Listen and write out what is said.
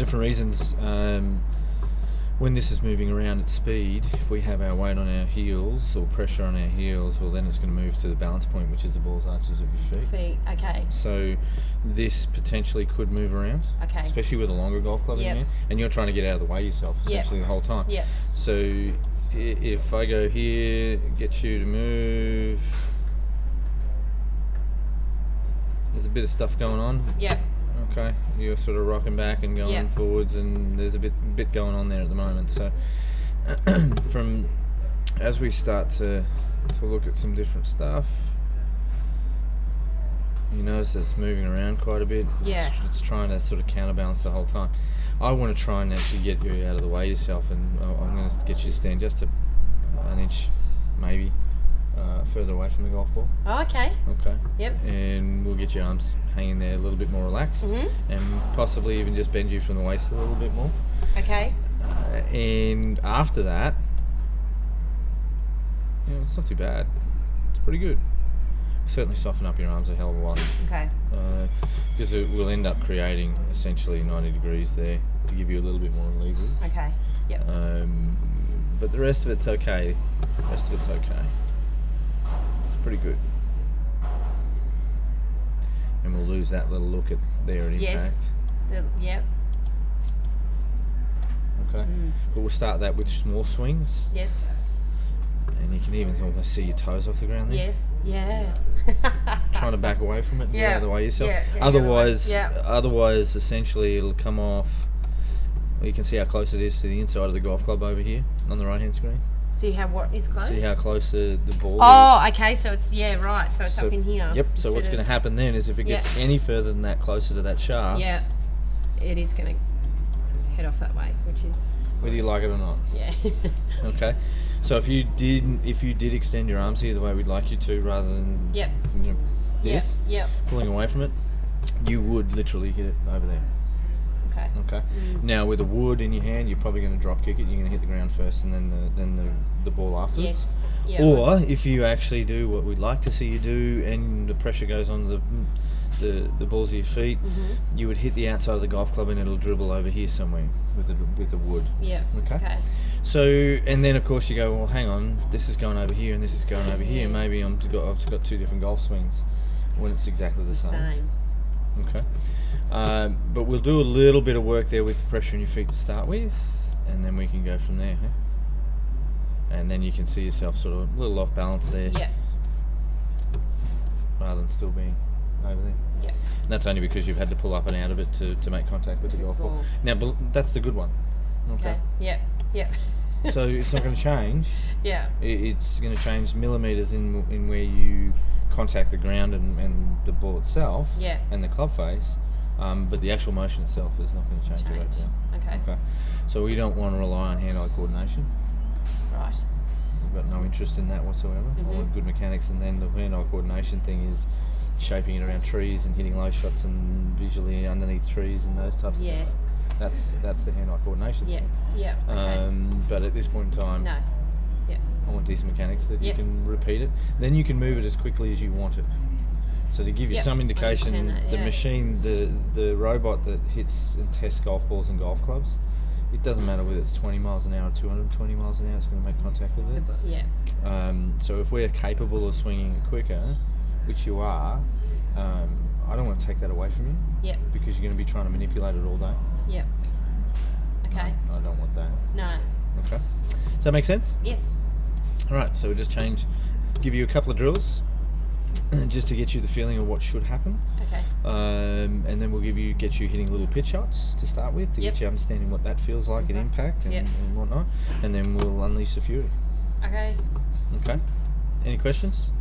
different reasons. When this is moving around at speed, if we have our weight on our heels or pressure on our heels, well, then it's going to move to the balance point, which is the balls arches of your feet. Okay. So this potentially could move around, Okay. especially with a longer golf club in Yep. here, and you're trying to get out of the way yourself essentially the whole time. Yep. So if I go here, get you to move, there's a bit of stuff going on. Yep. Okay, you're sort of rocking back and going forwards, and there's a bit going on there at the moment. So, from as we start to look at some different stuff, you notice that it's moving around quite a bit. Yeah. It's trying to sort of counterbalance the whole time. I want to try and actually get you out of the way yourself, and I'm going to get you to stand just an inch, maybe, further away from the golf ball. Oh, okay. Okay. Yep. And we'll get your arms hanging there a little bit more relaxed, and possibly even just bend you from the waist a little bit more. Okay. And after that, it's not too bad. It's pretty good. Certainly soften up your arms a hell of a lot. Okay. Because it will end up creating essentially 90 degrees there to give you a little bit more leverage. Okay. Yep. But the rest of it's okay. It's pretty good. And we'll lose that little look at there at impact. Yes. Yep. Okay. But we'll start that with small swings. Yes. And you can even almost see your toes off the ground there. Yes. Yeah. Trying to back away from it and get out of the way yourself. Yeah. Otherwise, essentially, it'll come off. You can see how close it is to the inside of the golf club over here on the right-hand screen. See how what is close? See how close the ball is. Oh, okay. So it's right. So it's up in here. Yep. So what's going to happen then is if it gets any further than that, closer to that shaft. Yeah. It is going to head off that way, which is. Whether you like it or not. Yeah. Okay. So if you did extend your arms here the way we'd like you to, rather than this, pulling away from it, you would literally hit it over there. Okay. Now with a wood in your hand, you're probably going to drop kick it. You're going to hit the ground first, and then the ball afterwards. Yes. Or if you actually do what we'd like to see you do, and the pressure goes on the balls of your feet, you would hit the outside of the golf club, and it'll dribble over here somewhere with the wood. Yeah. Okay. So, and then of course you go, well, hang on, this is going over here, and this is going over here. Maybe I've got two different golf swings when it's exactly the same. Okay. But we'll do a little bit of work there with the pressure in your feet to start with, and then we can go from there. And then you can see yourself sort of a little off balance there. Yeah. Rather than still being over there. Yeah. And that's only because you've had to pull up and out of it to make contact with the golf ball. Now, that's the good one. Okay. Yep. Yep. So it's not going to change. Yeah. It's going to change millimeters in where you contact the ground and the ball itself. Yeah. And the club face. But the actual motion itself is not going to change it right now. Okay. So we don't want to rely on hand-eye coordination. Right. We've got no interest in that whatsoever. I want good mechanics, and then the hand-eye coordination thing is shaping it around trees and hitting low shots and visually underneath trees and those types of things. That's the hand-eye coordination thing. Yeah. Okay. But at this point in time, no. Yeah. I want decent mechanics that you can repeat it. Then you can move it as quickly as you want it. So to give you some indication, the machine, the robot that hits and tests golf balls and golf clubs, it doesn't matter whether it's 20 miles an hour or 220 miles an hour, it's going to make contact with it. Yeah. So if we're capable of swinging it quicker, which you are, I don't want to take that away from you. Yep. Because you're going to be trying to manipulate it all day. Yep. Okay. No, I don't want that. No. Okay. Does that make sense? Yes. All right. So we'll just give you a couple of drills, just to get you the feeling of what should happen. Okay. And then we'll get you hitting little pitch shots to start with, to get you understanding what that feels like at impact and whatnot. And then we'll unleash the fury. Okay. Okay. Any questions?